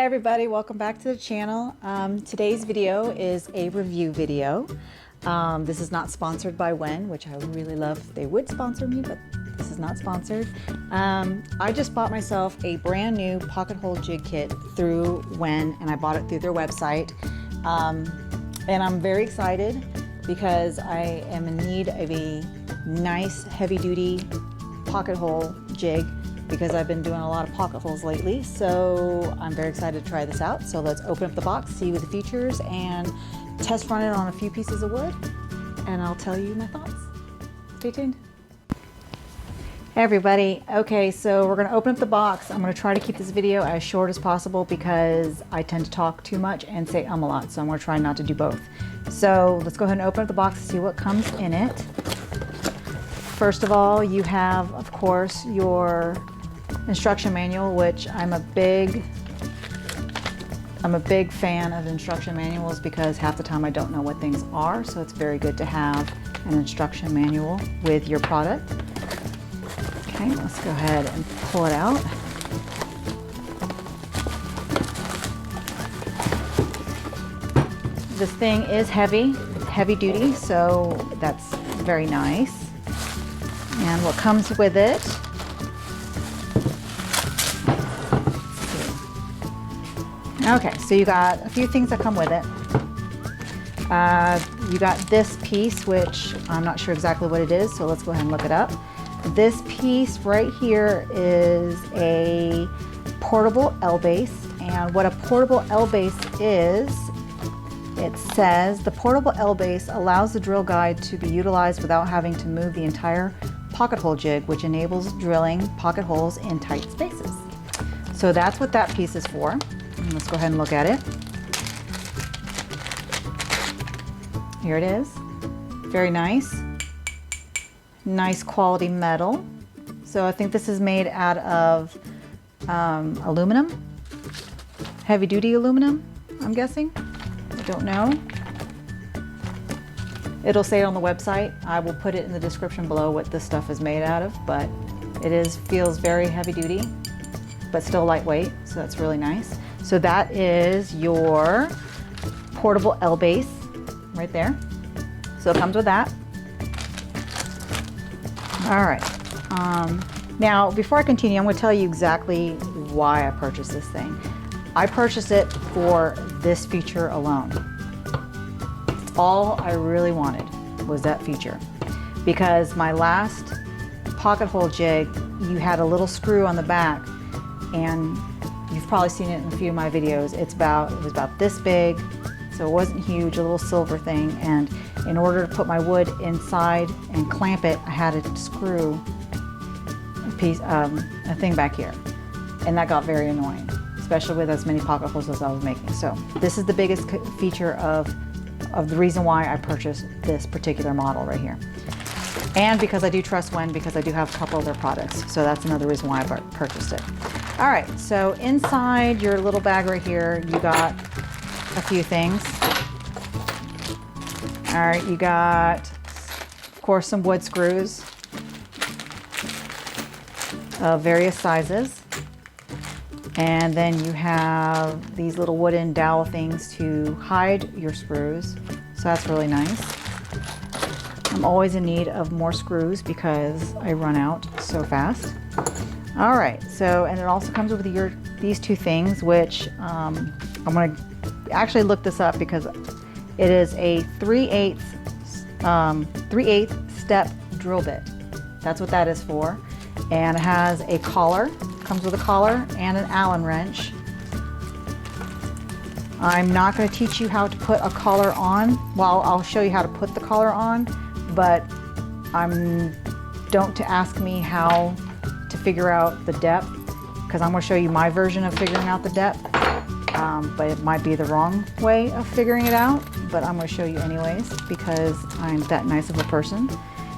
everybody, welcome back to the channel. Today's video is a review video. This is not sponsored by WEN, which I really love if they would sponsor me, but this is not sponsored. I just bought myself a brand new pocket hole jig kit through WEN, and I bought it through their website. And I'm very excited because I am in need of a nice heavy duty pocket hole jig, because I've been doing a lot of pocket holes lately. So I'm very excited to try this out. So let's open up the box, see what the features, and test run it on a few pieces of wood, and I'll tell you my thoughts. Stay tuned. Hey everybody. Okay, so we're gonna open up the box. I'm gonna try to keep this video as short as possible because I tend to talk too much and say a lot. So I'm gonna try not to do both. So let's go ahead and open up the box and see what comes in it. First of all, you have, of course, your instruction manual, which I'm a big fan of instruction manuals because half the time I don't know what things are, so it's very good to have an instruction manual with your product. Okay, let's go ahead and pull it out. This thing is heavy duty, so that's very nice. And what comes with it, okay, so you got a few things that come with it. You got this piece, which I'm not sure exactly what it is, so let's go ahead and look it up. This piece right here is a portable L base, and what a portable L base is, it says the portable L base allows the drill guide to be utilized without having to move the entire pocket hole jig, which enables drilling pocket holes in tight spaces. So that's what that piece is for. And let's go ahead and look at it. Here it is. Very nice. Nice quality metal. So I think this is made out of aluminum, heavy duty aluminum, I'm guessing. I don't know. It'll say it on the website. I will put it in the description below what this stuff is made out of, but feels very heavy duty, but still lightweight, so that's really nice. So that is your portable L base right there. So it comes with that. All right. Now, before I continue, I'm going to tell you exactly why I purchased this thing. I purchased it for this feature alone. All I really wanted was that feature, because my last pocket hole jig, you had a little screw on the back, and you've probably seen it in a few of my videos. It was about this big, so it wasn't huge, a little silver thing, and in order to put my wood inside and clamp it, I had to screw a thing back here, and that got very annoying, especially with as many pocket holes as I was making. So this is the biggest feature of the reason why I purchased this particular model right here. And because I do trust WEN, because I do have a couple of their products. So that's another reason why I purchased it. All right, so inside your little bag right here, you got a few things. All right, you got, of course, some wood screws of various sizes. And then you have these little wooden dowel things to hide your screws. So that's really nice. I'm always in need of more screws because I run out so fast. All right, so, and it also comes with these two things, which I'm gonna actually look this up because it is a 3/8 step drill bit. That's what that is for. And it has a collar. Comes with a collar and an Allen wrench. I'm not going to teach you how to put a collar on. Well, I'll show you how to put the collar on, but don't ask me how to figure out the depth, because I'm going to show you my version of figuring out the depth, but it might be the wrong way of figuring it out, but I'm going to show you anyways because I'm that nice of a person.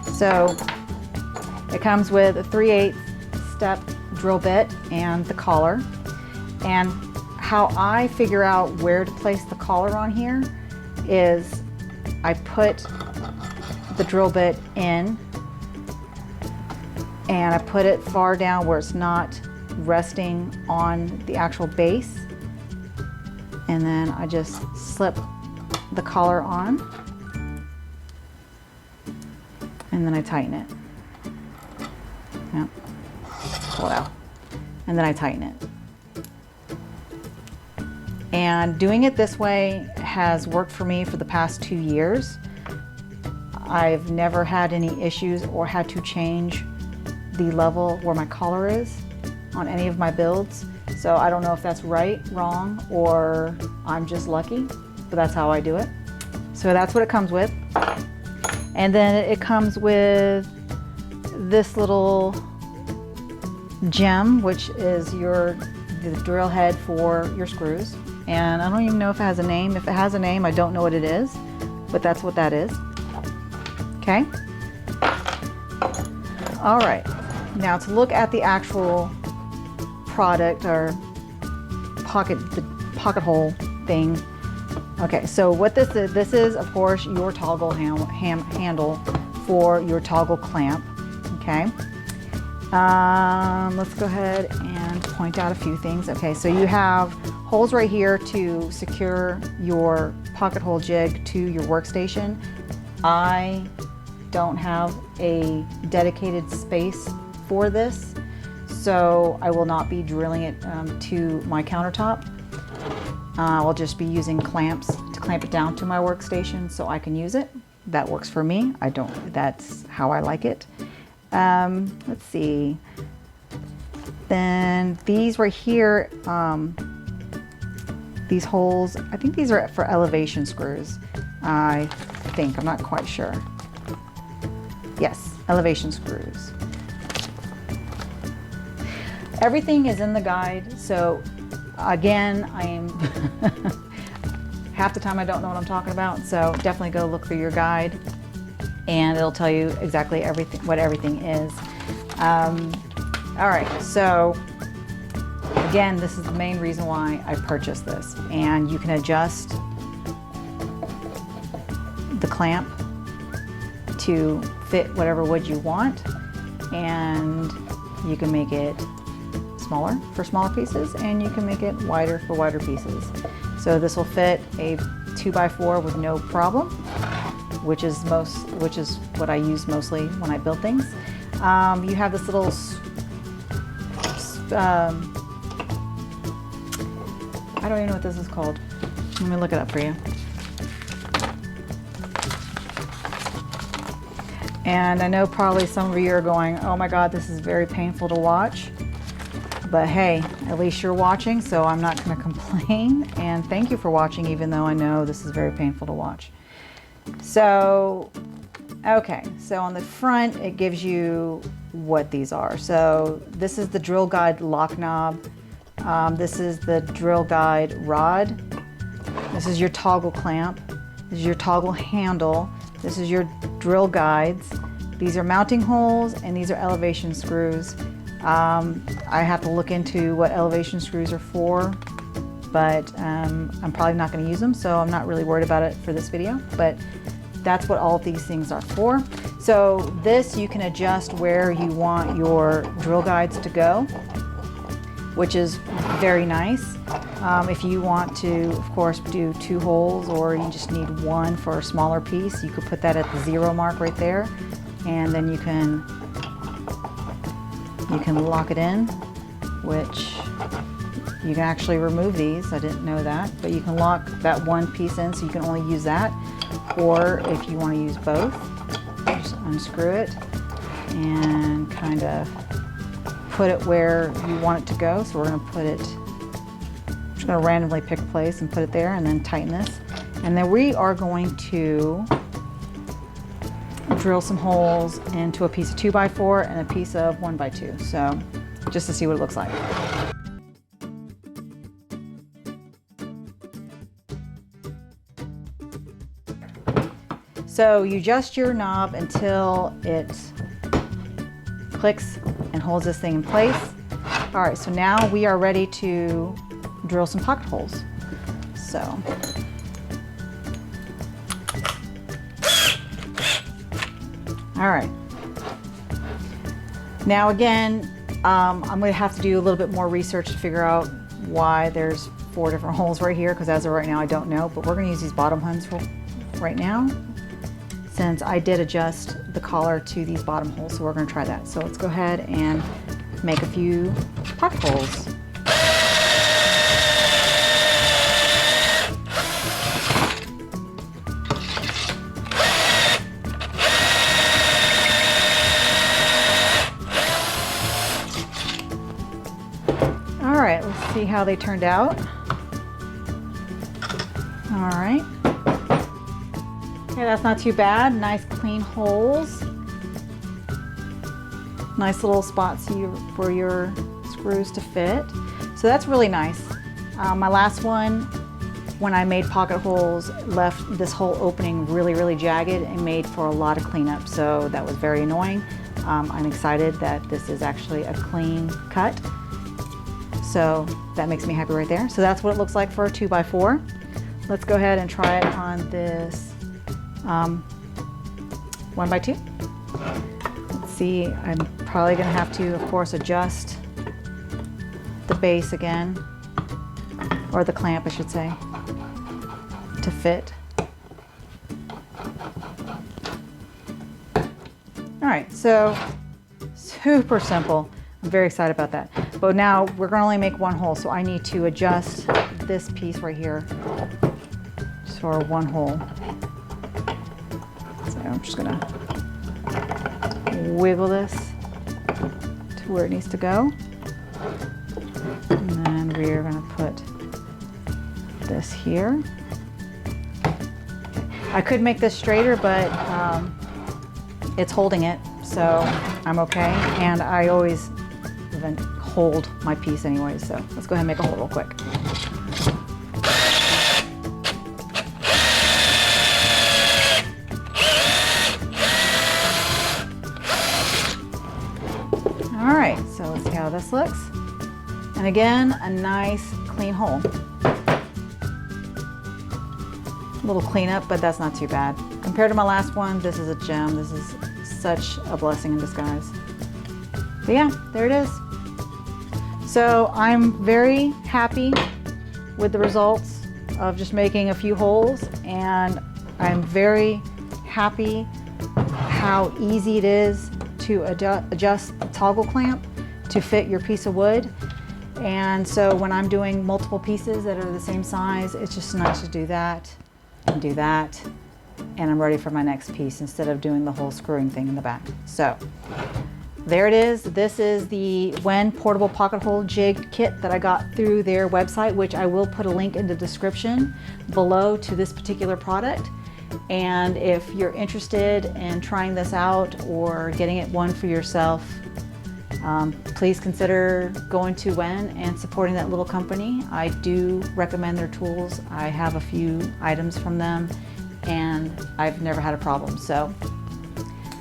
So it comes with a 3/8 step drill bit and the collar. And how I figure out where to place the collar on here is I put the drill bit in and I put it far down where it's not resting on the actual base, and then I just slip the collar on, and then I tighten it. Yeah. Pull it out, and then I tighten it. And doing it this way has worked for me for the past 2 years. I've never had any issues or had to change the level where my collar is on any of my builds. So I don't know if that's right, wrong, or I'm just lucky, but that's how I do it. So that's what it comes with. And then it comes with this little gem, which is the drill head for your screws. And I don't even know if it has a name. If it has a name, I don't know what it is, but that's what that is. Okay. All right. Now to look at the actual product or the pocket hole thing. Okay, so what this is of course your toggle handle for your toggle clamp. Okay. Let's go ahead and point out a few things. Okay, so you have holes right here to secure your pocket hole jig to your workstation. I don't have a dedicated space for this, so I will not be drilling it to my countertop. I'll just be using clamps to clamp it down to my workstation so I can use it. That works for me. That's how I like it. Let's see. Then these right here, these holes, I think these are for elevation screws. I think, I'm not quite sure. Yes, elevation screws. Everything is in the guide, so again, half the time I don't know what I'm talking about, so definitely go look through your guide and it'll tell you exactly what everything is. All right, so again, this is the main reason why I purchased this, and you can adjust the clamp to fit whatever wood you want, and you can make it smaller for smaller pieces, and you can make it wider for wider pieces. So this will fit a 2x4 with no problem, which is what I use mostly when I build things. You have this little I don't even know what this is called. Let me look it up for you. And I know probably some of you are going, oh my God, this is very painful to watch. But hey, at least you're watching, so I'm not going to complain. And thank you for watching, even though I know this is very painful to watch. So, okay, so on the front, it gives you what these are. So this is the drill guide lock knob. This is the drill guide rod. This is your toggle clamp. This is your toggle handle. This is your drill guides. These are mounting holes, and these are elevation screws. I have to look into what elevation screws are for, but I'm probably not going to use them, so I'm not really worried about it for this video, but that's what all of these things are for. So this, you can adjust where you want your drill guides to go, which is very nice. If you want to, of course, do 2 holes, or you just need 1 for a smaller piece, you could put that at the 0 mark right there, and then you can lock it in, which you can actually remove these. I didn't know that, but you can lock that 1 piece in, so you can only use that. Or if you want to use both, just unscrew it and kind of put it where you want it to go. So we're going to put it, I'm just going to randomly pick a place and put it there, and then tighten this. And then we are going to drill some holes into a piece of 2x4 and a piece of 1x2. So just to see what it looks like. So you adjust your knob until it clicks and holds this thing in place. All right, so now we are ready to drill some pocket holes. So, all right. Now again, I'm going to have to do a little bit more research to figure out why there's 4 different holes right here because as of right now I don't know, but we're going to use these bottom ones for right now since I did adjust the collar to these bottom holes, so we're going to try that. So let's go ahead and make a few pocket holes. All right, let's see how they turned out. All right. Okay, that's not too bad. Nice clean holes. Nice little spots for your screws to fit. So that's really nice. My last one, when I made pocket holes, left this whole opening really jagged and made for a lot of cleanup. So that was very annoying. I'm excited that this is actually a clean cut. So that makes me happy right there. So that's what it looks like for a 2x4. Let's go ahead and try it on this 1x2. Let's see, I'm probably gonna have to, of course, adjust the base again, or the clamp, I should say, to fit. All right, so super simple. I'm very excited about that. But now we're gonna only make one hole, so I need to adjust this piece right here just for one hole. So I'm just gonna wiggle this to where it needs to go. And then we're gonna put this here. I could make this straighter, but it's holding it, so I'm okay. And I always even hold my piece anyway, so let's go ahead and make a hole real quick. All right, so let's see how this looks. And again, a nice clean hole. A little cleanup, but that's not too bad. Compared to my last one, this is a gem. This is such a blessing in disguise. But yeah, there it is. So I'm very happy with the results of just making a few holes, and I'm very happy how easy it is to adjust the toggle clamp to fit your piece of wood. And so when I'm doing multiple pieces that are the same size, it's just nice to do that and do that, and I'm ready for my next piece instead of doing the whole screwing thing in the back. So there it is. This is the WEN portable pocket hole jig kit that I got through their website, which I will put a link in the description below to this particular product. And if you're interested in trying this out or getting it one for yourself, please consider going to WEN and supporting that little company. I do recommend their tools. I have a few items from them and I've never had a problem. So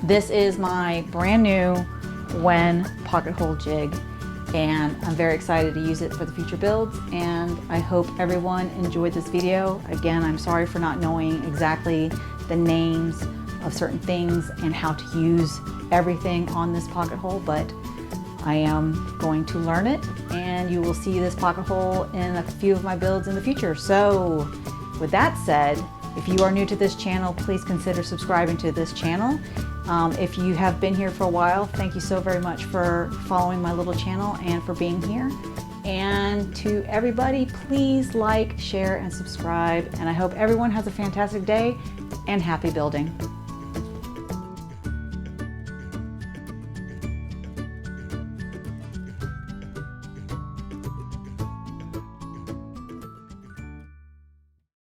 this is my brand new WEN pocket hole jig, and I'm very excited to use it for the future builds, and I hope everyone enjoyed this video. Again, I'm sorry for not knowing exactly the names of certain things and how to use everything on this pocket hole, but I am going to learn it, and you will see this pocket hole in a few of my builds in the future. So with that said, if you are new to this channel, please consider subscribing to this channel. If you have been here for a while, thank you so very much for following my little channel and for being here. And to everybody, please like, share, and subscribe. And I hope everyone has a fantastic day and happy building.